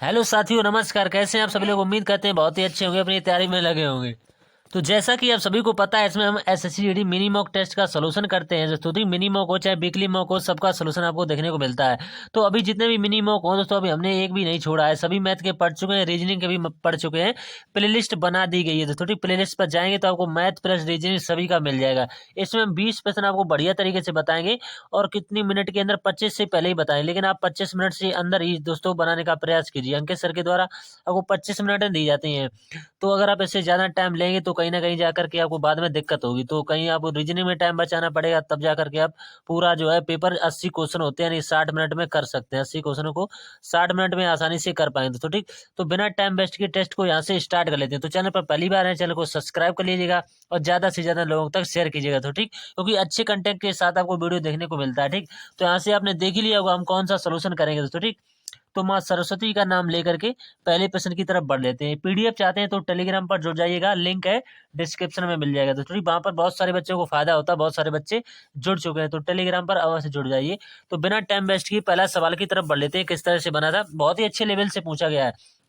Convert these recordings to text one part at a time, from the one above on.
Hello साथियों, नमस्कार। कैसे हैं आप सभी लोग? उम्मीद करते हैं बहुत ही अच्छे होंगे, अपनी तैयारी में लगे होंगे। तो जैसा कि आप सभी को पता है, इसमें हम SSC GD mini mock test का सोल्यूशन करते हैं। दोस्तों तो मिनी मॉक हो चाहे वीकली मॉक हो, सबका सोल्यूशन आपको देखने को मिलता है। तो अभी जितने भी मिनी मॉक हो दोस्तों, अभी हमने एक भी नहीं छोड़ा है। सभी मैथ के पढ़ चुके हैं, रीजनिंग के भी पढ़ चुके हैं। प्लेलिस्ट बना दी गई है दोस्तों। ठीक, प्लेलिस्ट पर जाएंगे तो आपको मैथ प्लस रीजनिंग सभी का मिल जाएगा। इसमें हम 20% आपको बढ़िया तरीके से बताएंगे और कितनी मिनट के अंदर, 25 से पहले ही बताएं, लेकिन आप 25 मिनट से अंदर ही दोस्तों बनाने का प्रयास कीजिए। अंकित सर के द्वारा आपको 25 मिनट दी जाती हैं। तो अगर आप इससे ज़्यादा टाइम लेंगे तो कहीं ना कहीं जाकर के आपको बाद में दिक्कत होगी। तो कहीं आपको रीजनिंग में टाइम बचाना पड़ेगा, तब जाकर के आप पूरा जो है पेपर 80 क्वेश्चन होते हैं, यानी 60 मिनट में कर सकते हैं। 80 क्वेश्चनों को 60 मिनट में आसानी से कर पाएंगे। तो ठीक, तो बिना टाइम वेस्ट के टेस्ट को यहाँ से स्टार्ट कर लेते हैं। तो चैनल पर पहली बार है, चैनल को सब्सक्राइब कर लीजिएगा और ज़्यादा से ज़्यादा लोगों तक शेयर कीजिएगा। तो ठीक, क्योंकि अच्छे कंटेंट के साथ आपको वीडियो देखने को मिलता है। ठीक, तो यहाँ से आपने देख ही लिया होगा हम कौन सा सोल्यूशन करेंगे दोस्तों। ठीक, तो माँ सरस्वती का नाम लेकर के पहले प्रश्न की तरफ बढ़ लेते हैं। पीडीएफ चाहते हैं तो टेलीग्राम पर जुड़ जाइएगा, लिंक है डिस्क्रिप्शन में मिल जाएगा। तो थोड़ी वहाँ पर बहुत सारे बच्चों को फायदा होता है, बहुत सारे बच्चे जुड़ चुके हैं, तो टेलीग्राम पर अवश्य जुड़ जाइए। तो बिना टाइम वेस्ट किए पहला सवाल की तरफ बढ़ लेते हैं। किस तरह से बना था, बहुत ही अच्छे लेवल से पूछा गया है।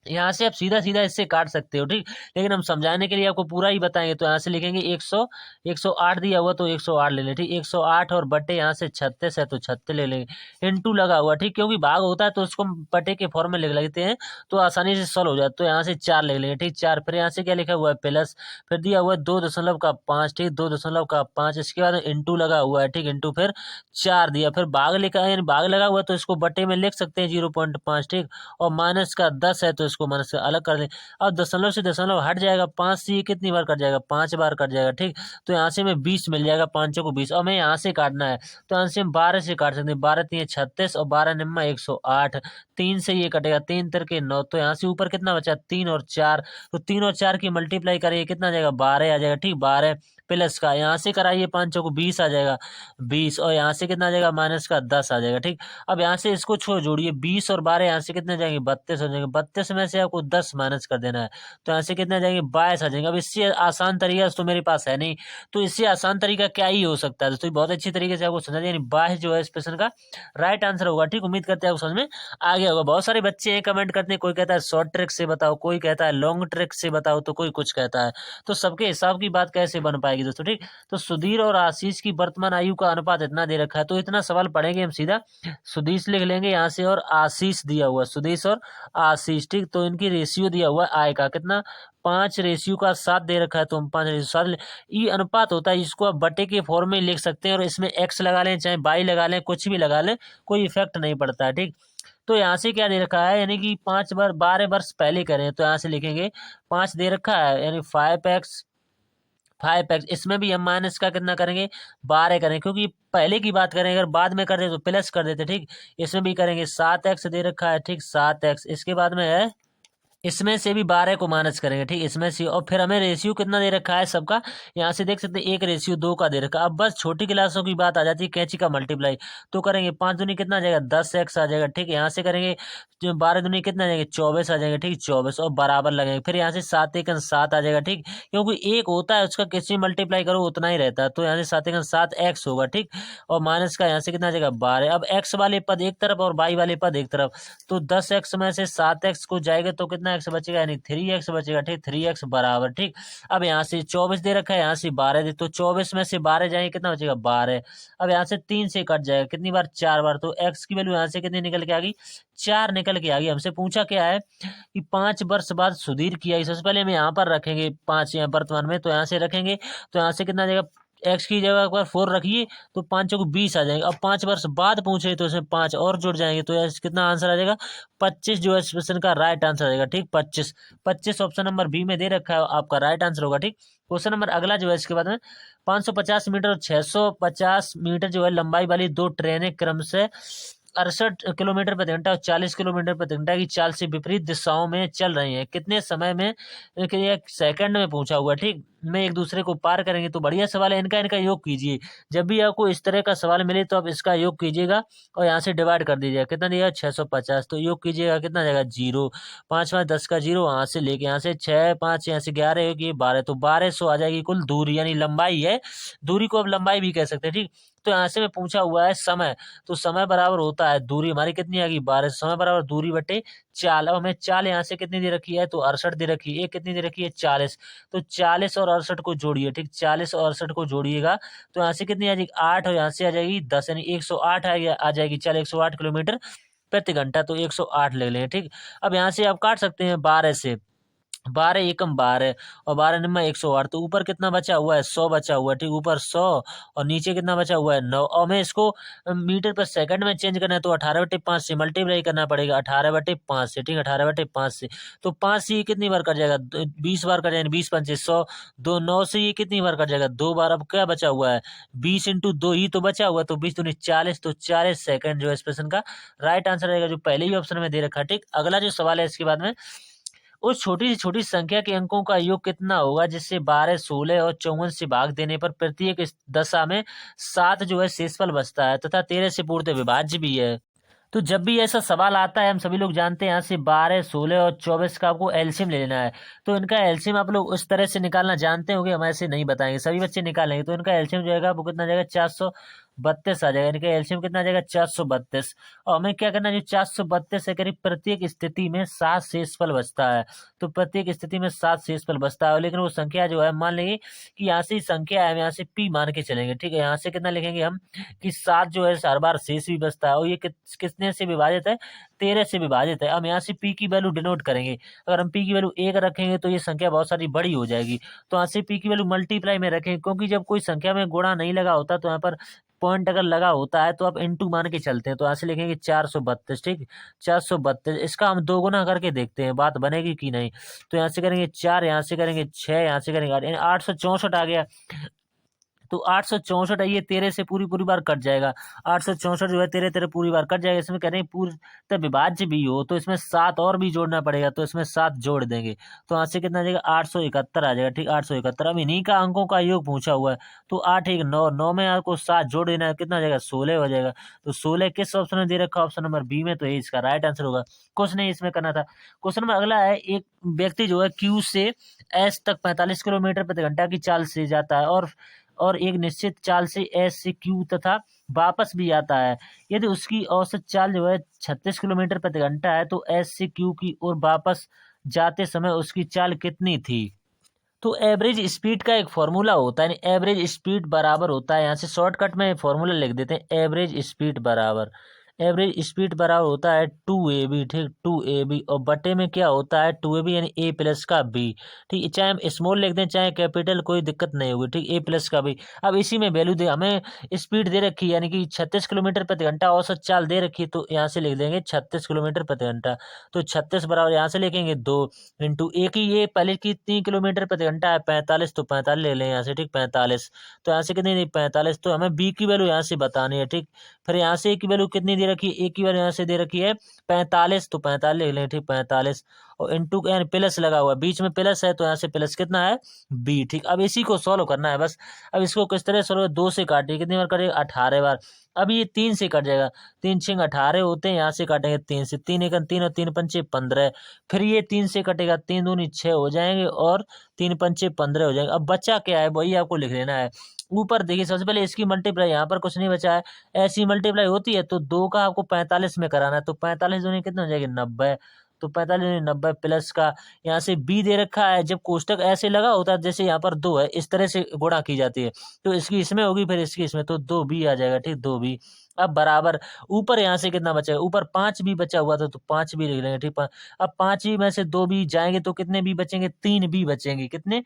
यहाँ से आप सीधा सीधा इससे काट सकते हो। ठीक, लेकिन हम समझाने के लिए आपको पूरा ही बताएंगे। तो यहाँ से लिखेंगे 108 दिया हुआ तो 108 ले लें। ठीक, 108 और बटे यहाँ से 36 है तो 36 ले लेंगे। इंटू लगा हुआ, ठीक, क्योंकि भाग होता है तो उसको हम बटे के फॉर्म में लिख लेते हैं तो आसानी से सॉल्व हो जाता है। तो यहाँ से 4 ले लेंगे। ठीक, 4, फिर यहाँ से क्या लिखा हुआ है प्लस, फिर दिया हुआ है 2.5। ठीक, 2.5, इसके बाद इंटू लगा हुआ है। ठीक, इंटू फिर 4 दिया, फिर भाग लिखा है, यानी भाग लगा हुआ है तो इसको बटे में लिख सकते हैं 0.5। ठीक, और माइनस का 10 है तो इसको माइनस से अलग कर दें। अब दशमलव से दशमलव हट जाएगा, 5 से ये कितनी बार कट जाएगा, 5 बार कट जाएगा। ठीक, तो यहाँ से हमें 20 मिल जाएगा, 5 को 20, और हमें यहाँ से काटना है तो यहाँ से हम 12 से काट सकते हैं। 12 3 36 और 12 निम्मा 108। 3 से ये कटेगा, 3 तिर के 9, तो यहाँ से ऊपर कितना बचा, 3 और 4। तो 3 और 4 की मल्टीप्लाई करिए, कितना आ जाएगा, 12 आ जाएगा। ठीक, 12 प्लस का यहाँ से कराइए 5 को 20 आ जाएगा, 20, और यहाँ से कितना आ जाएगा, माइनस का 10 आ जाएगा। ठीक, अब यहाँ से इसको छोड़ जोड़िए, 20 और 12 यहाँ से कितने जाएंगे, 32 हो जाएंगे। 32 में से आपको 10 माइनस कर देना है तो यहाँ से कितने जाएंगे, 22 आ जाएंगे। अब इससे आसान तरीका तो मेरे पास है नहीं, तो इससे आसान तरीका क्या ही हो सकता है दोस्तों। बहुत अच्छी तरीके से आपको समझा दिया, यानी 22 जो है इस प्रश्न का राइट आंसर होगा। ठीक, उम्मीद करते हैं आपको समझ में आ गया होगा। बहुत सारे बच्चे हैं कमेंट करते हैं, कोई कहता है शॉर्ट ट्रिक से बताओ, कोई कहता है लॉन्ग ट्रिक से बताओ, तो कोई कुछ कहता है। तो सबके हिसाब की बात कैसे बन पाएगी दोस्तों। ठीक, तो सुधीर और आशीष की वर्तमान आयु का अनुपात इतना दे रखा है, तो इतना सवाल पढ़ेंगे हम सीधा। सुधीश लिख लेंगे यहाँ से और आशीष दिया हुआ, सुधीश और आशीष। ठीक, तो इनकी रेशियो दिया हुआ है आय का कितना, 5:7 दे रखा है, तो हम 5:7 ये अनुपात होता है। इसको आप बटे के फॉर्म में लिख सकते हैं और इसमें एक्स लगा लें चाहे वाई लगा लें, कुछ भी लगा लें, कोई इफेक्ट नहीं पड़ता है। ठीक, तो यहाँ से क्या दे रखा है, यानी कि 12 वर्ष पहले करें तो यहाँ से लिखेंगे 5 दे रखा है, यानी 5x, इसमें भी हम माइनस का कितना करेंगे, 12 करेंगे, क्योंकि पहले की बात करें, अगर बाद में कर दे तो प्लस कर देते। ठीक, इसमें भी करेंगे 7x दे रखा है। ठीक, 7x, इसके बाद में है इसमें से भी 12 को माइनस करेंगे। ठीक, इसमें से, और फिर हमें रेशियो कितना दे रखा है सबका, यहाँ से देख सकते हैं 1:2 का दे रखा है। अब बस छोटी क्लासों की बात आ जाती है, कैंची का मल्टीप्लाई, तो करेंगे 5 दूनी कितना आ जाएगा, 10x आ जाएगा। ठीक, यहाँ से करेंगे जो 12 दूनी कितना आ जाएगा, 24 आ जाएगा। ठीक, 24 और बराबर लगेंगे, फिर यहाँ से 7 1 7 आ जाएगा। ठीक, क्योंकि एक होता है उसका किसी मल्टीप्लाई करो उतना ही रहता है, तो यहाँ से 7 1 7 x होगा। ठीक, और माइनस का यहाँ से कितना आ जाएगा, 12। अब x वाले पद एक तरफ और y वाले पद एक तरफ, तो 10x में से 7x को जाएगा तो कितना x बचेगा, यानी 3x बचेगा। ठीक, 3x बराबर। ठीक, अब यहाँ से 24 दे रखा है, यहाँ से 12 दे, तो 24 में से 12 जाएंगे, कितना बचेगा, 12। अब यहाँ से 3 से कट जाएगा, कितनी बार, 4 बार, तो x की वैल्यू यहाँ से कितनी निकल के आ गई, 4 निकल के आ गई। हमसे पूछा क्या है कि 5 वर्ष बाद सुधीर की आयु, सबसे पहले हम यहाँ पर रखेंगे 5 यहाँ वर्तमान में, तो यहाँ से रखेंगे तो यहाँ से कितना आ जाएगा, एक्स की जगह पर 4 रखिए तो 5 को 20 आ जाएगा। अब 5 वर्ष बाद पूछे तो इसमें 5 और जुड़ जाएंगे तो कितना आंसर आ जाएगा, 25 जो है इस क्वेश्चन का राइट आंसर आ जाएगा। ठीक, 25 ऑप्शन नंबर बी में दे रखा है, आपका राइट आंसर होगा। ठीक, क्वेश्चन नंबर अगला जो है इसके बाद में 550 मीटर और 650 मीटर जो है लंबाई वाली 2 ट्रेनें क्रम से 68 किलोमीटर प्रति घंटा और 40 किलोमीटर प्रति घंटा की चाल से विपरीत दिशाओं में चल रही हैं, कितने समय में, एक सेकंड में पूछा हुआ। ठीक, में एक दूसरे को पार करेंगे, तो बढ़िया सवाल है, इनका योग कीजिए। जब भी आपको इस तरह का सवाल मिले तो आप इसका योग कीजिएगा और यहाँ से डिवाइड कर दीजिएगा, कितना दिया 650, तो योग कीजिएगा कितना जाएगा 0, 5 5 10 का 0, यहाँ से लेके यहाँ से 6 5 यहाँ से 11 होगी 12, तो 1200 आ जाएगी कुल दूरी, यानी लंबाई है, दूरी को अब लंबाई भी कह सकते हैं। ठीक, तो यहाँ से में पूछा हुआ है समय, तो समय बराबर होता है दूरी हमारी कितनी आएगी 12, समय बराबर दूरी बटे चाल। अब हमें चाल यहाँ से कितनी दे रखी है, तो 68 दे रखी है, ये कितनी दे रखी है 40, तो 40 और 68 को जोड़िए, ठीक 40 और 68 को जोड़िएगा तो यहाँ से कितनी आ जाएगी 8 और यहाँ से आ जाएगी 10, यानी 108 आ जाएगी। चल 108 किलोमीटर प्रति घंटा, तो 108 ले लें, ठीक। अब यहाँ से आप काट सकते हैं 12 से, 12 एकम 12 और 12 निम्मा 108, तो ऊपर कितना बचा हुआ है 100 बचा हुआ है, ठीक ऊपर 100 और नीचे कितना बचा हुआ है 9। और हमें इसको मीटर पर सेकंड में चेंज करना है तो 18/5 से मल्टीप्लाई करना पड़ेगा, 18/5 से, ठीक 18/5 से। तो 5 से ये कितनी बार कट जाएगा 20 बार कट जाएगा, 20 पंचे 100, 2 9 से ये कितनी बार कट जाएगा 2 बार। अब क्या बचा हुआ है 20 × 2 ही तो बचा हुआ है, तो 20 दूनी 40, तो 40 सेकंड जो है इस प्रश्न का राइट आंसर रहेगा, जो पहले ही ऑप्शन में दे रखा है, ठीक। अगला जो सवाल है इसके बाद में, उस छोटी से छोटी संख्या के अंकों का योग कितना होगा जिससे 12, 16 और 54 से भाग देने पर प्रत्येक दशा में 7 जो है शेषफल बचता है तथा 13 से पूर्णतः विभाज्य भी है। तो जब भी ऐसा सवाल आता है, हम सभी लोग जानते हैं यहाँ से 12, 16 और 24 का आपको एलसीएम ले लेना है। तो इनका एलसीएम आप लोग उस तरह से निकालना जानते होंगे, हम ऐसे नहीं बताएंगे, सभी बच्चे निकालेंगे। तो इनका एलसीएम जो है वो कितना जाएगा 432 आ जाएगा, इनका एलसीएम कितना आ जाएगा 432। और हमें क्या करना है, जो 432 है करीब प्रत्येक स्थिति में 7 शेषफल बचता है, तो प्रत्येक स्थिति में 7 शेषफल बचता है। लेकिन वो संख्या जो है मान लेंगे कि यहाँ से संख्या है, यहाँ से पी मान के चलेंगे, ठीक है। यहाँ से कितना लिखेंगे हम कि 7 जो है हर बार शेष भी बचता है, और ये कितने से विभाजित है 13 से विभाजित है। अब यहाँ से पी की वैल्यू डिनोट करेंगे, अगर हम पी की वैल्यू 1 रखेंगे तो ये संख्या बहुत सारी बड़ी हो जाएगी, तो यहाँ से पी की वैल्यू मल्टीप्लाई में रखेंगे, क्योंकि जब कोई संख्या में गुणा नहीं लगा होता तो यहाँ पर पॉइंट अगर लगा होता है तो आप इनटू मान के चलते हैं, तो यहाँ से लिखेंगे 432, ठीक 432। इसका हम 2 गुना करके देखते हैं बात बनेगी कि नहीं। तो यहाँ से करेंगे 4, यहाँ से करेंगे 6, यहाँ से करेंगे 8, 864 आ गया। तो 864 है, ये 13 से पूरी पूरी बार कट जाएगा, 864 जो है 13 पूरी बार कट जाएगा। इसमें कह रहे हैं पूर्णतः विभाज्य भी हो तो इसमें 7 और भी जोड़ना पड़ेगा, तो इसमें 7 जोड़ देंगे, तो यहाँ से कितना आ जाएगा 871 आ जाएगा, ठीक 871। अब इन्हीं का अंकों का योग पूछा हुआ है, तो 8 1 9, 9 में आपको 7 जोड़ देना है, कितना आ जाएगा 16 हो जाएगा। तो 16 किस ऑप्शन में दे रखा, ऑप्शन नंबर बी में, तो ये इसका राइट आंसर होगा। क्वेश्चन नहीं इसमें करना था। क्वेश्चन नंबर अगला है, एक व्यक्ति जो है क्यू से एस तक 45 किलोमीटर प्रति घंटा की चाल से जाता है और एक निश्चित चाल से एस से क्यू तथा वापस भी आता है। यदि उसकी औसत चाल जो है 36 किलोमीटर प्रति घंटा है तो एस से क्यू की ओर वापस जाते समय उसकी चाल कितनी थी। तो एवरेज स्पीड का एक फॉर्मूला होता है, एवरेज स्पीड बराबर होता है, यहाँ से शॉर्टकट में फॉर्मूला लिख देते हैं, एवरेज स्पीड बराबर होता है 2ab, ठीक 2ab, और बटे में क्या होता है 2ab यानी a प्लस का b, ठीक चाहे हम स्मॉल लिख दें चाहे कैपिटल कोई दिक्कत नहीं होगी, ठीक a प्लस का b। अब इसी में वैल्यू दे, हमें स्पीड दे रखी है यानी कि 36 किलोमीटर प्रति घंटा औसत चाल दे रखी है, तो यहाँ से लिख देंगे 36 किलोमीटर प्रति घंटा। तो 36 बराबर यहाँ से लिखेंगे 2 इंटू एक ही ये पहले कितनी किलोमीटर प्रति घंटा है 45, तो 45 ले लें यहाँ से, ठीक 45। तो यहाँ से कितनी 45, तो हमें बी की वैल्यू यहाँ से बतानी है, ठीक। फिर यहाँ से ए की वैल्यू कितनी दे रखी है, ए की वैल्यू यहाँ से दे रखी है 45, तो 45 ले लें, ठीक 45। और इंटू यानी प्लस लगा हुआ है, बीच में प्लस है तो यहाँ से प्लस कितना है बी, ठीक। अब इसी को सॉल्व करना है बस। अब इसको किस तरह सॉल्व, 2 से काटिए, कितनी बार करेगा 18 बार। अब ये 3 से कट जाएगा, 3 6 18 होते हैं, यहाँ से काटेंगे 3 से, 3 1 3 और 3 पंचे 15। फिर ये 3 से कटेगा, 3 दूनी 6 हो जाएंगे और 3 पंचे 15 हो जाएंगे। अब बचा क्या है वही आपको लिख लेना है। ऊपर देखिए सबसे पहले इसकी मल्टीप्लाई, यहाँ पर कुछ नहीं बचा है, ऐसी मल्टीप्लाई होती है तो 2 का आपको 45 में कराना है, तो 45 दूनी कितना हो जाएगी 90, तो 45 दूनी 90 प्लस का यहाँ से बी दे रखा है। जब कोष्टक ऐसे लगा होता है जैसे यहाँ पर 2 है, इस तरह से गुणा की जाती है, तो इसकी इसमें होगी फिर इसकी इसमें, तो 2b आ जाएगा, ठीक 2b। अब बराबर ऊपर यहाँ से कितना बचेगा, ऊपर 5 भी बचा हुआ था तो 5 भी लिख लेंगे, ठीक। अब 5 भी में से 2 भी जाएंगे तो कितने भी बचेंगे, 3 भी बचेंगे, कितने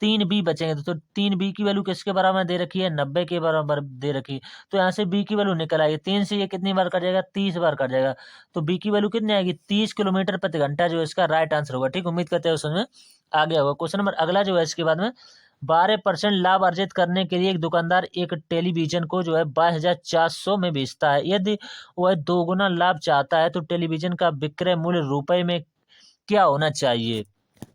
3 बी बचेंगे। तो 3 बी की वैल्यू किसके बराबर दे रखी है 90 के बराबर दे रखी है, तो यहाँ से बी की वैल्यू निकल आएगी। 3 से ये कितनी बार कट जाएगा 30 बार कट जाएगा, तो बी की वैल्यू कितनी आएगी 30 किलोमीटर प्रति घंटा जो इसका राइट आंसर होगा, ठीक। उम्मीद करते हैं उसमें आ गया होगा। क्वेश्चन नंबर अगला जो है इसके बाद में 12% लाभ अर्जित करने के लिए एक दुकानदार एक टेलीविजन को जो है 22,400 में बेचता है। यदि वह 2 गुना लाभ चाहता है तो टेलीविजन का विक्रय मूल्य रुपए में क्या होना चाहिए।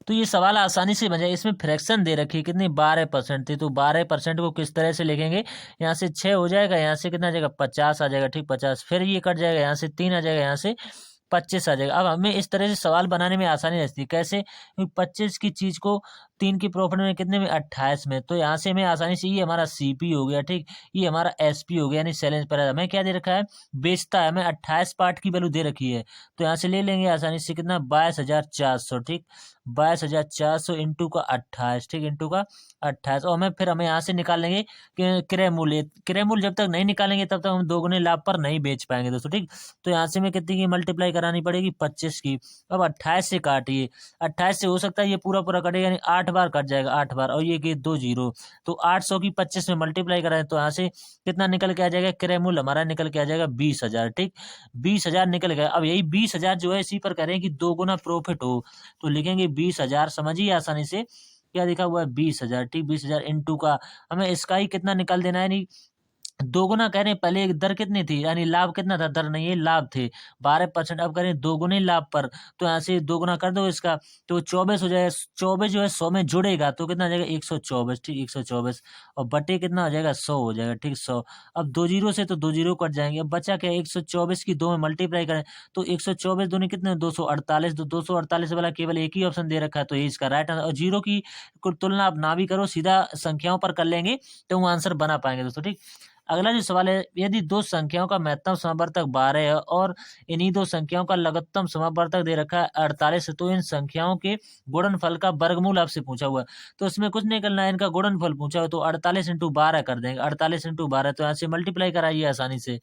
तो ये सवाल आसानी से बन जाए, इसमें फ्रैक्शन दे रखी है कितनी 12% थी, तो 12% को किस तरह से लिखेंगे, यहाँ से 6 हो जाएगा, यहाँ से कितना आ जाएगा 50 आ जाएगा, ठीक 50। फिर ये कट जाएगा, यहाँ से 3 आ जाएगा, यहाँ से 25 आ जाएगा। अब हमें इस तरह से सवाल बनाने में आसानी रहती है, कैसे 25 की चीज को 3 की प्रॉफिट में कितने में 28 में। तो यहाँ से हमें आसानी से ये हमारा सीपी हो गया, ठीक, ये हमारा एसपी हो गया, यानी सेलिंग प्राइस। हमें क्या दे रखा है, बेचता है, हमें 28 पार्ट की वैल्यू दे रखी है। तो यहाँ से ले लेंगे आसानी से कितना, 22,400, ठीक, 22,400 इंटू का 28, ठीक, इंटू का 28। और हमें यहाँ से निकाल लेंगे कि क्रय मूल्य। क्रय मूल्य जब तक नहीं निकालेंगे तब तक हम दोगुने लाभ पर नहीं बेच पाएंगे दोस्तों, ठीक। तो यहाँ से हमें कितनी की मल्टीप्लाई करानी पड़ेगी, 25 की। अब 28 से काटिए, 28 से हो सकता है ये पूरा पूरा कटेगा, यानी 8 बार कट जाएगा, 8 बार, और ये कि 2 जीरो। तो 800 की 25 में मल्टीप्लाई कराएं तो यहाँ से कितना निकल के आ जाएगा, क्रय मूल्य हमारा निकल के आ जाएगा 20,000, ठीक, 20,000 निकल गया। अब यही 20,000 जो है इसी पर करें कि दो गुना प्रॉफिट हो, तो लिखेंगे 20,000, समझिए आसानी से क्या लिखा हुआ है, 20,000, ठीक, 20,000 इंटू का, हमें इसका ही कितना निकाल देना है, नहीं दोगुना कह रहे हैं। पहले दर कितनी थी, यानी लाभ कितना था, दर नहीं है लाभ थे 12%। अब करें दोगुने लाभ पर, तो यहाँ से दोगुना कर दो इसका, तो 24 हो जाएगा। 24 जो है 100 में जुड़ेगा तो कितना हो जाएगा, 124, ठीक, 124, और बटे कितना हो जाएगा, 100 हो जाएगा, ठीक, 100। अब 2 जीरो से तो 2 जीरो कट जाएंगे। अब बचा क्या, 124 की 2 में मल्टीप्लाई करें तो 124 दूनी कितने, 248। तो 248 वाला केवल एक ही ऑप्शन दे रखा है, तो ये इसका राइट आंसर। और जीरो की तुलना आप ना भी करो, सीधा संख्याओं पर कर लेंगे तो वो आंसर बना पाएंगे दोस्तों, ठीक। अगला जो सवाल है, यदि दो संख्याओं का महत्तम समावर्तक 12 है और इन्हीं दो संख्याओं का लघुत्तम समावर्तक दे रखा है 48 है, तो इन संख्याओं के गुणनफल का वर्गमूल आपसे पूछा हुआ है। तो इसमें कुछ नहीं करना है, इनका गुणनफल पूछा हुआ, तो 48 इंटू 12 कर देंगे, 48 इंटू 12, तो यहाँ से मल्टीप्लाई कराइए आसानी से।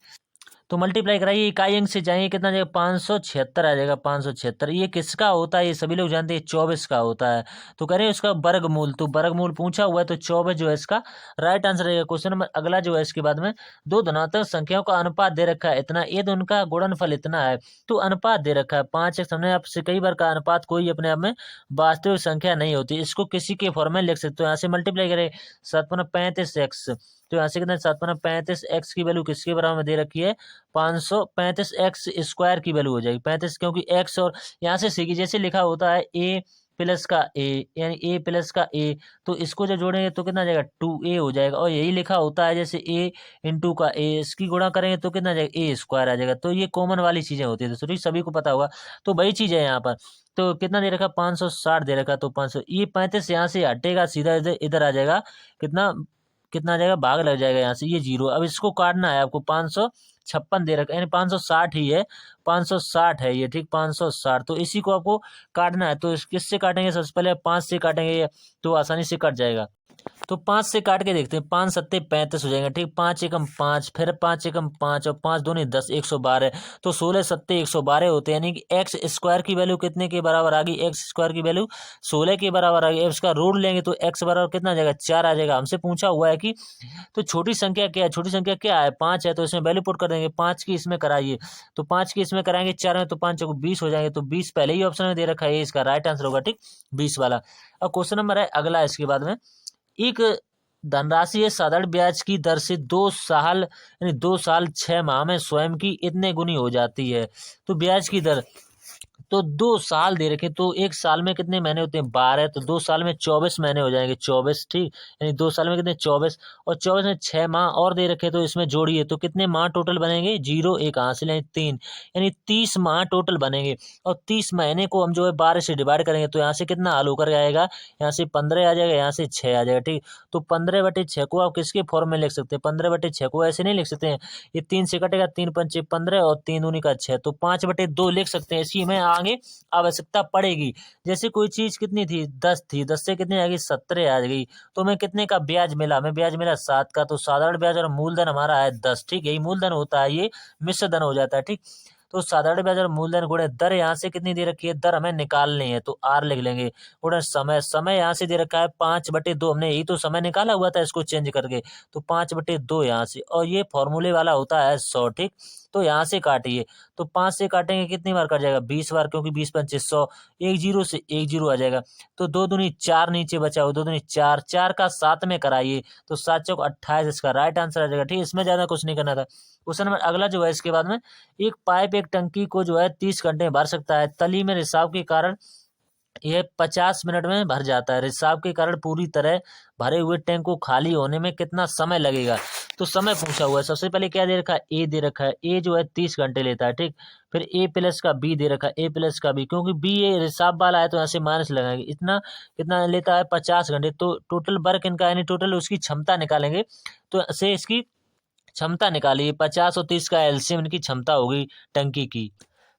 तो मल्टीप्लाई कराइए, इकाई अंक से जाएंगे, कितना जाएगा, 576 आ जाएगा, 576। ये किसका होता है, ये सभी लोग जानते हैं, 24 का होता है। तो करें उसका वर्गमूल, तो वर्गमूल पूछा हुआ है, तो 24 जो है इसका राइट आंसर रहेगा। क्वेश्चन नंबर अगला जो है, इसके बाद में दो धनात्मक संख्याओं का अनुपात दे रखा है इतना, ये तो उनका गुणनफल इतना है, तो अनुपात दे रखा है 5x। हमने आपसे कई बार का अनुपात कोई अपने आप में वास्तविक संख्या नहीं होती, इसको किसी के फॉर्म में लिख सकते हो। यहाँ से मल्टीप्लाई करें 7×35x, तो यहाँ से कितना, 7×35x की वैल्यू किसके बराबर में दे रखी है, 535x स्क्वायर की वैल्यू हो जाएगी 35, क्योंकि x, और यहाँ से सीखिए जैसे लिखा होता है a प्लस का a, यानी a प्लस का a, तो इसको जब जोड़ेंगे तो कितना जाएगा, 2a हो जाएगा। और यही लिखा होता है जैसे a इंटू का a, इसकी गुणा करेंगे तो कितना जाएगा, a स्क्वायर आ जाएगा। तो ये कॉमन वाली चीजें होती है दोस्तों, सभी को पता होगा। तो वही चीज है यहाँ पर। तो कितना दे रखा, 560 दे रखा, तो 500, ये 35 यहाँ से हटेगा, सीधा इधर इधर आ जाएगा, कितना कितना आ जाएगा, भाग लग जाएगा यहाँ से, ये जीरो। अब इसको काटना है आपको, 556 दे रखा है, यानी 560 ही है, 560 है ये, ठीक, 560। तो इसी को आपको काटना है, तो किससे काटेंगे, सबसे पहले 5 से काटेंगे तो आसानी से कट जाएगा। तो 5 से काट के देखते हैं, 5 सत्ते 35 हो जाएगा, ठीक, 5 एकम 5, फिर 5 एकम 5, और 5 दूनी 10, 112। तो 16 सत्ते 112 होते हैं, यानी कि एक्स स्क्वायर की वैल्यू कितने के बराबर आ गई, एक्स स्क्वायर की वैल्यू 16 के बराबर आ गई। इसका रूट लेंगे तो एक्स बराबर कितना आ जाएगा, 4 आ जाएगा। हमसे पूछा हुआ है कि तो छोटी संख्या क्या है, छोटी संख्या क्या है, 5 है, तो इसमें वैल्यू पुट कर देंगे, 5 की इसमें कराइए, तो 5 की इसमें कराएंगे 4 में, तो 5 को 20 हो जाएंगे। तो 20 पहले ही ऑप्शन में दे रखा है, ये इसका राइट आंसर होगा, ठीक, 20 वाला। अब क्वेश्चन नंबर है अगला, इसके बाद में एक धनराशि है साधारण ब्याज की दर से 2 साल, यानी 2 साल 6 माह में स्वयं की इतने गुनी हो जाती है। तो ब्याज की दर, तो 2 साल दे रखे, तो एक साल में कितने महीने होते हैं, 12, तो 2 साल में 24 महीने हो जाएंगे, 24, ठीक, यानी 2 साल में कितने, 24, और 24 में 6 माह और दे रखे, तो इसमें जोड़िए तो कितने माह टोटल बनेंगे, जीरो एक हासिल है 3, यानी 30 माह टोटल बनेंगे। और 30 महीने को हम जो है 12 से डिवाइड करेंगे, तो यहाँ से कितना हल होकर आएगा, यहाँ से 15 आ जाएगा, यहाँ से 6 आ जाएगा, ठीक। तो 15/6 को आप किसके फॉर्म में लिख सकते हैं, 15/6 को ऐसे नहीं लिख सकते हैं, ये 3 से कटेगा, 3×5 15, और 3×2 = 6, तो 5/2 लिख सकते हैं। इसी में आगे आवश्यकता पड़ेगी, जैसे कोई चीज कितनी थी, 10 थी, 10 से कितनी आ गई, 17 आ गई, तो हमें कितने का ब्याज मिला, हमें ब्याज मिला 7 का। तो साधारण ब्याज और मूलधन हमारा है 10, ठीक, यही मूलधन होता है, ये मिश्र धन हो जाता है, ठीक। तो साधारण ब्याज और मूलधन गुणे दर, यहाँ से कितनी दे रखी है, दर हमें निकालनी है, तो आर लिख लेंगे, गुणे समय, समय यहाँ से दे रखा है 5/2, हमने यही तो समय निकाला हुआ था इसको चेंज करके, तो 5/2 यहाँ से, और ये फॉर्मूले वाला होता है 100, ठीक। तो यहाँ से काटिए, तो 5 से काटेंगे कितनी बार कट जाएगा, 20 बार, क्योंकि 20×5 100, एक जीरो से एक जीरो आ जाएगा। तो 2 दूनी 4 नीचे बचा हो, 2 दूनी 4, 4 का 7 में कराइए, तो 7 चौक 28 इसका राइट आंसर आ जाएगा, ठीक। इसमें ज्यादा कुछ नहीं करना था। क्वेश्चन नंबर अगला जो है, इसके बाद में एक पाइप एक टंकी को जो है 30 घंटे में भर सकता है, तली में रिसाव के कारण यह 50 मिनट में भर जाता है। रिसाव के कारण पूरी तरह भरे हुए टैंक को खाली होने में कितना समय लगेगा? तो समय पूछा हुआ है। सबसे पहले क्या दे रखा है? ए दे रखा है। ए जो है 30 घंटे लेता है, ठीक। फिर ए प्लस का बी दे रखा है, ए प्लस का बी, क्योंकि बी ये रिसाव वाला है तो यहाँ से माइनस लगाएंगे। इतना कितना लेता है? 50 घंटे। तो टोटल वर्क इनका यानी टोटल उसकी क्षमता निकालेंगे। तो से इसकी क्षमता निकालिए। 50 और 30 का एलसीएम इनकी क्षमता होगी टंकी की।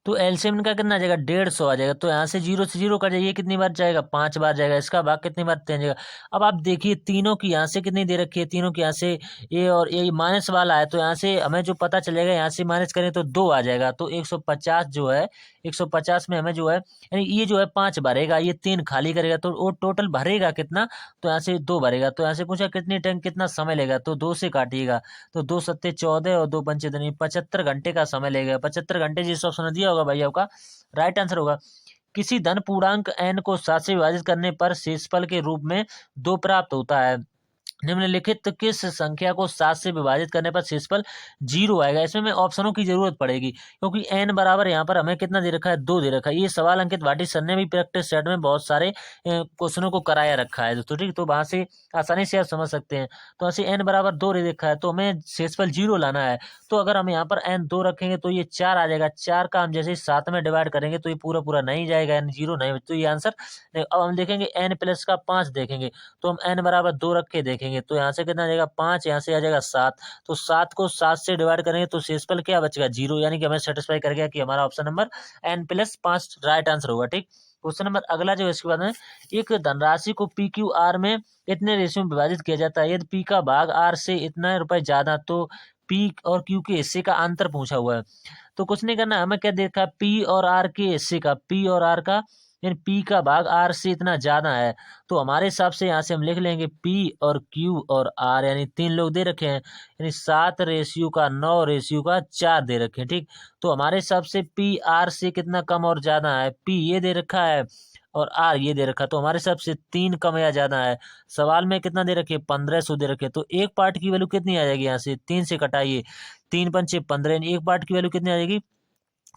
तो एलसीएम का कितना आ जाएगा? 150 आ जाएगा। तो यहाँ से जीरो से जीरो कट जाइए, कितनी बार जाएगा? 5 बार जाएगा। इसका भाग कितनी बार जाएगा? अब आप देखिए तीनों की यहाँ से कितनी दे रखी है, तीनों की यहाँ से ये और ये माइनस वाला है, तो यहाँ से हमें जो पता चलेगा, यहाँ से माइनस करें तो 2 आ जाएगा। तो 150 जो है, 150 में हमें जो है यानी ये जो है 5 भरेगा, ये 3 खाली करेगा, तो वो टोटल भरेगा कितना? तो यहाँ से 2 भरेगा। तो यहाँ से पूछा कितनी टैंक कितना समय लेगा, तो 2 से काटिएगा। तो 2 सत्ते 14 और 2 पंचे 75 घंटे का समय लेगा। 75 घंटे जिस ऑप्शन में दिया होगा भाई आपका राइट आंसर होगा। किसी धन पूर्णांक n को 7 से विभाजित करने पर शेषफल के रूप में 2 प्राप्त होता है। निम्नलिखित किस संख्या को 7 से विभाजित करने पर शेषफल 0 आएगा? इसमें हमें ऑप्शनों की जरूरत पड़ेगी, क्योंकि n बराबर यहाँ पर हमें कितना दे रखा है? 2 दे रखा है। ये सवाल अंकित भाटी सर ने भी प्रैक्टिस सेट में बहुत सारे क्वेश्चनों को कराया रखा है दोस्तों, ठीक। तो वहां से आसानी से आप समझ सकते हैं। तो यहाँ से n बराबर 2 दे रखा है, तो हमें शेषफल 0 लाना है। तो अगर हम यहाँ पर n 2 रखेंगे तो ये 4 आ जाएगा। 4 का हम जैसे 7 में डिवाइड करेंगे तो ये पूरा पूरा नहीं जाएगा, n 0 नहीं, तो ये आंसर। अब हम देखेंगे n प्लस का 5 देखेंगे, तो हम n बराबर 2 रख के देखेंगे, तो यहाँ से कितना आ जाएगा? 5, यहाँ से आ जाएगा 7। तो 7 को 7 से डिवाइड करेंगे तो शेषफल क्या बचेगा? 0, यानी कि हमें सेटिस्फाई कर गया कि हमारा option number n plus 5 right answer होगा, ठीक। क्वेश्चन नंबर अगला जो है इसके बाद में, एक धनराशि को पी क्यू आर में इतने रेशियो में विभाजित किया जाता है। यदि पी का भाग आर से इतना रुपए ज्यादा, तो पी और क्यू के हिस्से का अंतर पूछा हुआ है। तो कुछ नहीं करना, हमें क्या देखा है? पी और आर के हिस्से का, पी और आर का यानी पी का भाग आर से इतना ज्यादा है, तो हमारे हिसाब से यहाँ से हम लिख लेंगे पी और क्यू और आर, यानी 3 लोग दे रखे हैं, यानी 7 रेशियो का 9 रेशियो का 4 दे रखे हैं, ठीक। तो हमारे हिसाब से पी आर से कितना कम और ज्यादा है? पी ये दे रखा है और आर ये दे रखा है, तो हमारे हिसाब से 3 कम या ज्यादा है। सवाल में कितना दे रखे? 1500 दे रखे, तो एक पार्ट की वैल्यू कितनी आ जाएगी? यहाँ से 3 से कटाइए, 3 पंचे 15, एक पार्ट की वैल्यू कितनी आ जाएगी?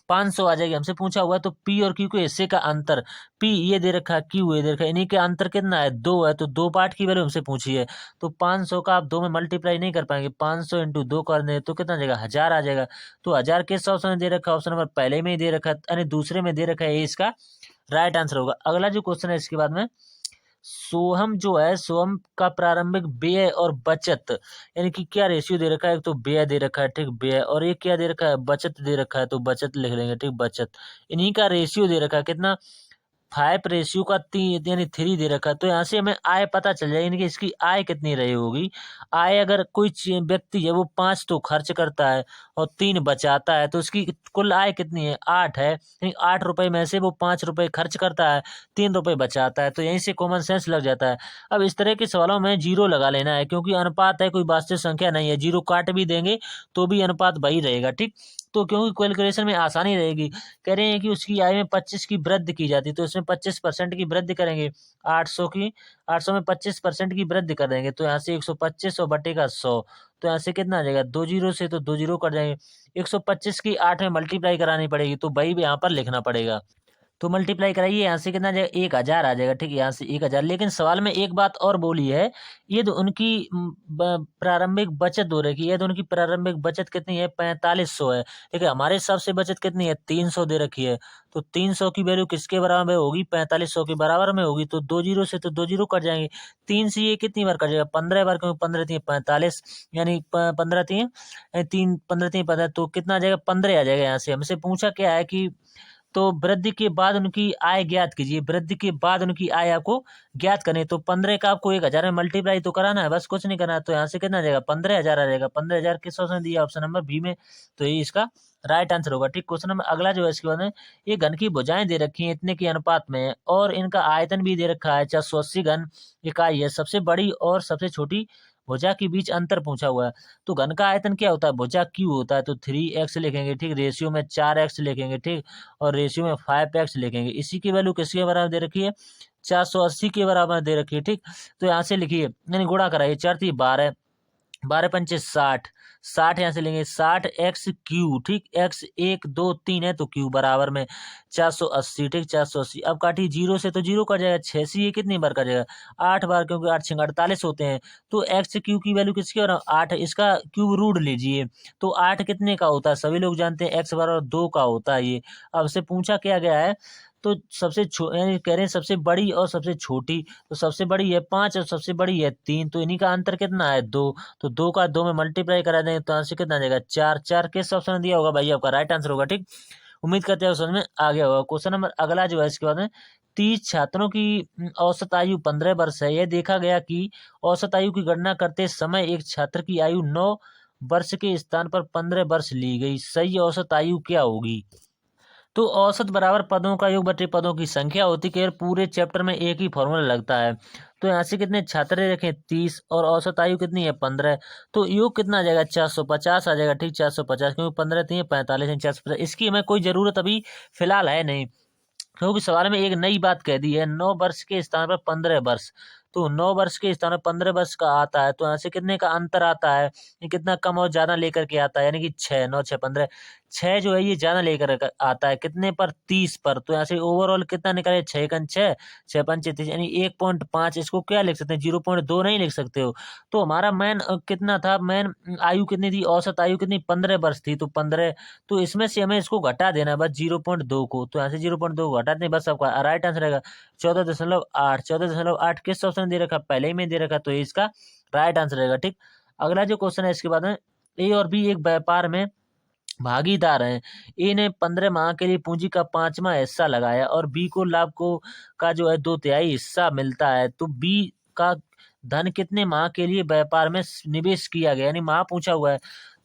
500 आ जाएगी। हमसे पूछा हुआ है तो पी और क्यू के हिस्से का अंतर, पी ये दे रखा है, क्यू ये दे रखा है, इन्हीं के अंतर कितना है? 2 है, तो 2 पार्ट की वैल्यू हमसे पूछी है। तो 500 का आप 2 में मल्टीप्लाई नहीं कर पाएंगे, 500 इंटू 2 कर दें तो कितना आ जाएगा? 1000 आ जाएगा। तो 1000 किस ऑप्शन में दे रखा है? ऑप्शन नंबर पहले में ही दे रखा है, यानी दूसरे में दे रखा है, ये इसका राइट आंसर होगा। अगला जो क्वेश्चन है इसके बाद में, सोहम जो है, सोहम का प्रारंभिक व्यय और बचत यानी कि क्या रेशियो दे रखा है? एक तो व्यय दे रखा है, ठीक, व्यय, और एक क्या दे रखा है? बचत दे रखा है, तो बचत लिख लेंगे, ठीक, बचत। इन्हीं का रेशियो दे रखा है कितना? 5 रेशियो का 3 यानी 3 दे रखा है। तो यहाँ से हमें आय पता चल जाएगी, यानी कि इसकी आय कितनी रही होगी। आय अगर कोई व्यक्ति है वो 5 तो खर्च करता है और 3 बचाता है, तो उसकी कुल आय कितनी है? 8 है, यानी 8 रुपए में से वो 5 रुपए खर्च करता है, 3 रुपए बचाता है, तो यहीं से कॉमन सेंस लग जाता है। अब इस तरह के सवालों में जीरो लगा लेना है, क्योंकि अनुपात है, कोई वास्तविक संख्या नहीं है। जीरो काट भी देंगे तो भी अनुपात वही रहेगा, ठीक। तो क्योंकि कैलकुलेशन में आसानी रहेगी। कह रहे हैं कि उसकी आय में 25 की वृद्धि की जाती है, तो इसमें 25% की वृद्धि करेंगे। 800 में 25% की वृद्धि कर देंगे, तो यहाँ से 125 और बटे का 100, तो यहाँ से कितना आ जाएगा? 2 जीरो से तो 2 जीरो कट जाएंगे। 125 की 8 में मल्टीप्लाई करानी पड़ेगी, तो वही भी यहाँ पर लिखना पड़ेगा। तो मल्टीप्लाई कराइए, यहाँ से कितना आ जाएगा? 1000 आ जाएगा, ठीक है, यहाँ से 1000। लेकिन सवाल में एक बात और बोली है, ये तो उनकी प्रारंभिक बचत हो रही है, ये तो उनकी प्रारंभिक बचत कितनी है? 4500 है, ठीक है। हमारे हिसाब से बचत कितनी है? 300 दे रखी है, तो 300 की वैल्यू किसके बराबर में होगी? 4500 के बराबर में होगी। तो 2 जीरो से तो 2 जीरो कट जाएंगे, 3 से ये कितनी बार कट जाएगा? 15 बार, क्योंकि 15 3 45, यानी 15 3 3 15 3 15, तो कितना आ जाएगा? 15 आ जाएगा। यहाँ से हमसे पूछा क्या है कि तो वृद्धि के बाद उनकी आय ज्ञात कीजिए, वृद्धि के बाद उनकी आय आपको ज्ञात करनी है। तो 15 का आपको 1000 में मल्टीप्लाई तो कराना है, बस कुछ नहीं करना है। तो यहाँ से कितना आ जाएगा? 15000 आ जाएगा। 15000 किस ऑप्शन में दिया? ऑप्शन नंबर बी में, तो ये इसका राइट आंसर होगा, ठीक। क्वेश्चन नंबर अगला जो है इसके बाद में, ये घन की भुजाएं दे रखी हैं इतने के अनुपात में, और इनका आयतन भी दे रखा है 480 घन इकाई है। सबसे बड़ी और सबसे छोटी भुजा के बीच अंतर पूछा हुआ है। तो घन का आयतन क्या होता है? भुजा क्यू होता है, तो 3x लिखेंगे, ठीक। रेशियो में 4x लिखेंगे, ठीक, और रेशियो में 5x लिखेंगे। इसी की वैल्यू किसके बराबर दे रखी है? 480 के बराबर दे रखी है, ठीक। तो यहाँ से लिखिए, यानी गुणा कराइए, 4 × 3 = 12, 12 पंचे 60, 60 यहाँ से लेंगे 60 x क्यू, ठीक, x 1 2 3 है तो क्यू बराबर में 480, ठीक, 480। अब काटिए जीरो से तो जीरो कट जाएगा, 6 से ये कितनी बार कट जाएगा, 8 बार, क्योंकि 8 6 48 होते हैं। तो x क्यू की वैल्यू किसकी हो रहा है, 8 है, इसका क्यूब रूट लीजिए। तो 8 कितने का होता है, सभी लोग जानते हैं x बराबर 2 का होता है ये। अब से पूछा क्या गया है, तो यानी कह रहे हैं सबसे बड़ी और सबसे छोटी, तो सबसे बड़ी है 5 और सबसे बड़ी है 3, तो इन्हीं का अंतर कितना है 2। तो 2 का 2 में मल्टीप्लाई करा देंगे तो आंसर कितना आ जाएगा 4। 4 किस ऑप्शन में दिया होगा भाई, आपका राइट आंसर होगा, ठीक। उम्मीद करते हैं समझ में आ गया होगा। क्वेश्चन नंबर अगला जो है इसके बाद में 30 छात्रों की औसत आयु 15 वर्ष है। यह देखा गया कि औसत आयु की गणना करते समय एक छात्र की आयु 9 वर्ष के स्थान पर 15 वर्ष ली गई। सही औसत आयु क्या होगी। तो औसत बराबर पदों का योग बटे पदों की संख्या होती है। केवल पूरे चैप्टर में एक ही फॉर्मूला लगता है। तो यहाँ से कितने छात्र रखें 30 और औसत आयु कितनी है 15, तो योग कितना आ जाएगा 450 आ जाएगा, ठीक, 450, क्योंकि 15 3 45 है 450। इसकी हमें कोई जरूरत अभी फिलहाल है नहीं, क्योंकि सवाल में एक नई बात कह दी है, 9 वर्ष के स्थान पर 15 वर्ष। तो 9 वर्ष के स्थान पर 15 वर्ष का आता है, तो यहाँ से कितने का अंतर आता है, ये कितना कम और ज्यादा लेकर के आता है, यानी कि 6 9 6 15, 6 जो है ये ज्यादा लेकर आता है कितने पर 30 पर। तो यहाँ से ओवरऑल कितना निकले 6 कन 6 6 पंचे 30, यानी 1.5। इसको क्या लिख सकते हैं 0.2 नहीं लिख सकते हो। तो हमारा मैन कितना था, मैन आयु कितनी थी, औसत आयु कितनी 15 वर्ष थी, तो 15। तो इसमें से हमें इसको घटा देना है बस 0.2 को, तो यहाँ से 0.2 को घटा दें, बस आपका राइट आंसर रहेगा 14.8। 14.8 किस ऑप्शन में दे रखा, पहले ही में दे रखा, तो ये इसका राइट आंसर रहेगा, ठीक। अगला जो क्वेश्चन है इसके बाद में, ए और बी एक व्यापार में भागीदार हैं। ए ने 15 माह के लिए पूंजी का 5वां हिस्सा लगाया और बी को लाभ को का जो है 2/3 हिस्सा मिलता है। तो बी का धन कितने माह के लिए व्यापार में निवेश किया गया, यानी माह पूछा हुआ है।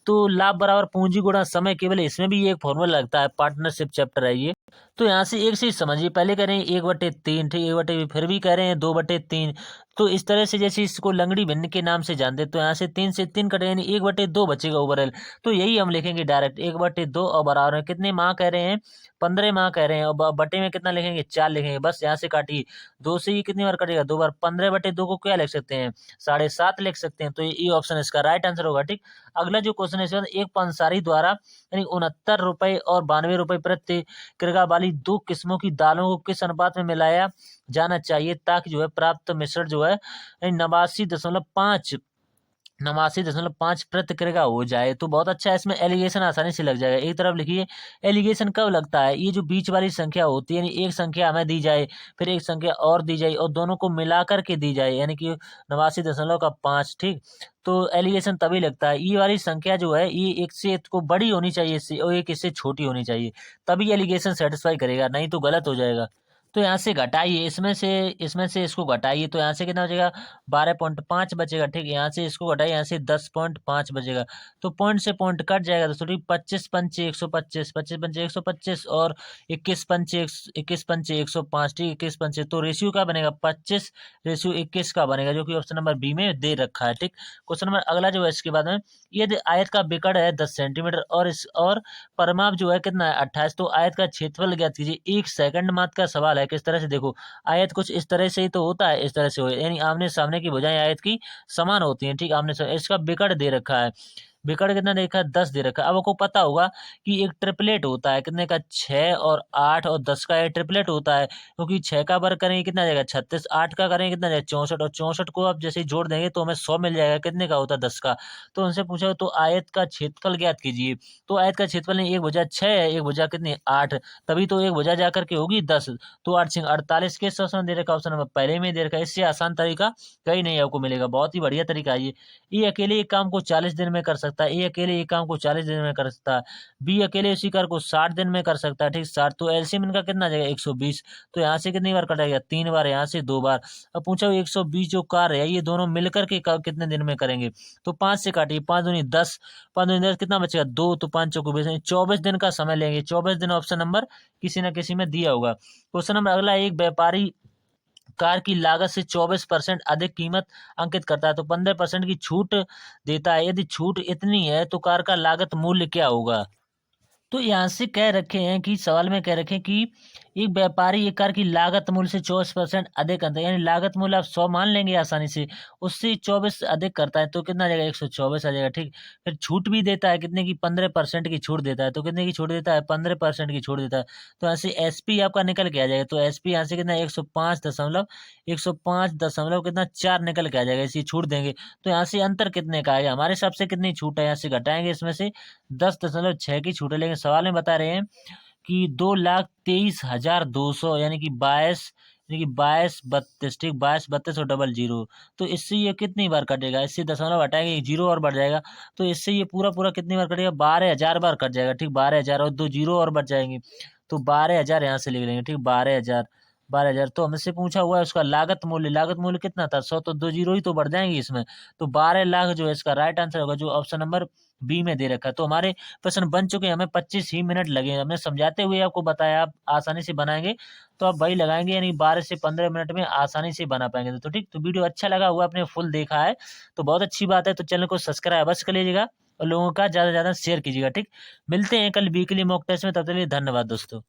तो लाभ बराबर पूंजी गुणा समय, केवल इसमें भी एक फॉर्मूला लगता है, पार्टनरशिप चैप्टर है ये। तो यहाँ से एक चीज समझिए, पहले कह रहे हैं 1/3, ठीक, 1/, फिर भी कह रहे हैं 2/3। तो इस तरह से जैसे इसको लंगड़ी भिन्न के नाम से जानते, तो यहाँ से 3 से 3 कटे, यानी 1/2 बचेगा ओवरऑल। तो यही हम लिखेंगे डायरेक्ट 1/2 और बराबर में कितने माह कह रहे हैं 15 माह कह रहे हैं, और बटे में कितना लिखेंगे 4 लिखेंगे, बस यहाँ से काटिए 2 से ये कितनी बार कटेगा 2 बार, 15/2 को क्या लिख सकते हैं 7.5 लिख सकते हैं। तो ये ऑप्शन इसका राइट आंसर होगा, ठीक। अगला जो क्वेश्चन है इसमें, एक पंसारी द्वारा यानी 69 रुपए और 92 रुपए प्रति किलोग्राम वाली 2 किस्मों की दालों को किस अनुपात में मिलाया जाना चाहिए ताकि जो है प्राप्त मिश्रण जो है 89.5 प्रति किलोग्राम हो जाए। तो बहुत अच्छा है, इसमें एलिगेशन आसानी से लग जाएगा। एक तरफ लिखिए एलिगेशन कब लगता है, ये जो बीच वाली संख्या होती है, यानी एक संख्या हमें दी जाए, फिर एक संख्या और दी जाए, और दोनों को मिला करके दी जाए, यानी कि 89.5, ठीक। तो एलिगेशन तभी लगता है, ये वाली संख्या जो है ये एक से एक को बड़ी होनी चाहिए इससे, और एक इससे छोटी होनी चाहिए, तभी एलिगेशन सेटिस्फाई करेगा, नहीं तो गलत हो जाएगा। तो यहाँ से घटाइए, इसमें से इसको घटाइए, तो यहाँ से कितना बचेगा 12.5 बचेगा, ठीक। यहाँ से इसको घटाइए, यहाँ से 10.5 बचेगा, तो पॉइंट से पॉइंट कट जाएगा दोस्तों, ठीक। 25 पंचे 125, 25 पंचे 125 और 21 पंचे 105, ठीक, 21 पंचे, तो रेशियो का बनेगा 25:21 का बनेगा, जो कि ऑप्शन नंबर बी में दे रखा है, ठीक। क्वेश्चन नंबर अगला जो है इसके बाद में, यदि आयत का विकर्ण है 10 सेंटीमीटर और परिमाप जो है कितना है 28, तो आयत का क्षेत्रफल ज्ञात कीजिए। 1 सेकंड मात्र का सवाल है, किस तरह से, देखो आयत कुछ इस तरह से ही तो होता है, इस तरह से हो, यानी आमने सामने की भुजाएं आयत की समान होती हैं, ठीक। आमने सामने इसका विकर्ण दे रखा है, विकर्ण कितना देखा है 10 दे रखा है। अब आपको पता होगा कि एक ट्रिपलेट होता है कितने का 6 और 8 और 10 का, एक ट्रिपलेट होता है, क्योंकि 6 का वर्ग करेंगे कितना जाएगा 36, 8 का करेंगे कितना जाएगा 64, और 64 को आप जैसे ही जोड़ देंगे तो हमें 100 मिल जाएगा, कितने का होता है 10 का। तो उनसे पूछा तो आयत का क्षेत्रफल ज्ञात कीजिए। तो आयत का क्षेत्रफल नहीं, एक भुजा 6 है, एक भुजा कितनी 8, तभी तो एक भुजा जाकर के होगी 10, तो 8 6 48 के ऑप्शन दे रखा, ऑप्शन नंबर पहले में दे रखा। इससे आसान तरीका कहीं नहीं आपको मिलेगा, बहुत ही बढ़िया तरीका है ये अकेले एक काम को 40 दिन में कर सकता है, ये अकेले एक काम को 40 दिन में कर सकता है, बी अकेले उसी कार्य को 60 दिन में कर सकता है, ठीक 60। तो एलसीएम इनका कितना आ जाएगा 120, तो यहाँ से कितनी बार कटेगा 3 बार, यहाँ से 2 बार। अब पूछा 120 जो कार्य है ये दोनों मिलकर के कितने दिन में करेंगे, तो 5 से काटिए, 5 दूनी 10, 5 दूनी 10 कितना बचेगा 2, तो 5 चौको 20, 24 दिन का समय लेंगे। 24 दिन ऑप्शन नंबर किसी न किसी में दिया होगा। क्वेश्चन नंबर अगला, एक व्यापारी कार की लागत से 24% अधिक कीमत अंकित करता है, तो 15% की छूट देता है। यदि छूट इतनी है तो कार का लागत मूल्य क्या होगा। तो यहाँ से कह रखे हैं कि सवाल में कह रखे हैं कि एक व्यापारी एक कार की लागत मूल्य से 24% अधिक करता है, यानी लागत मूल्य आप 100 मान लेंगे आसानी से, उससे 24 अधिक करता है तो कितना आ जाएगा, 124 आ जाएगा। ठीक, फिर छूट भी देता है कितने की, 15% की छूट देता है, तो कितने की छूट देता है, 15% की छूट देता है। तो ऐसे एसपी आपका निकल के आ जाएगा, तो एसपी यहाँ से कितना, 105 दशमलव कितना 4 निकल के आ जाएगा, इसी छूट देंगे। तो यहाँ से अंतर कितने का है, हमारे हिसाब से कितनी छूट है, यहाँ से घटाएंगे इसमें से 10.6 की छूट है, लेकिन सवाल में बता रहे हैं कि 2,23,200 यानी कि 22 ठीक, 22 32 और 00, तो इससे ये कितनी बार कटेगा, इससे दशमलव हटाएंगे, एक जीरो और बढ़ जाएगा, तो इससे ये पूरा पूरा कितनी बार कटेगा, 12,000 बार कट जाएगा। ठीक, 12,000 और 2 जीरो और बच जाएंगे, तो 12,000 यहाँ से लिख लेंगे। ठीक, 12,000, 12,000। तो हमसे पूछा हुआ है उसका लागत मूल्य कितना था, 100, तो 2 जीरो ही तो बढ़ जाएंगे इसमें, तो 12 लाख जो है इसका राइट आंसर होगा, जो ऑप्शन नंबर बी में दे रखा है। तो हमारे प्रश्न बन चुके हैं, हमें 25 ही मिनट लगे, हमने समझाते हुए आपको बताया, आप आसानी से बनाएंगे तो आप वही लगाएंगे, यानी 12 से 15 मिनट में आसानी से बना पाएंगे। तो ठीक, तो वीडियो अच्छा लगा हुआ, आपने फुल देखा है तो बहुत अच्छी बात है, तो चैनल को सब्सक्राइब अवश्य कर लीजिएगा और लोगों का ज़्यादा से ज़्यादा शेयर कीजिएगा। ठीक, मिलते हैं कल वीकली मॉक टेस्ट में, तब तक के लिए धन्यवाद दोस्तों।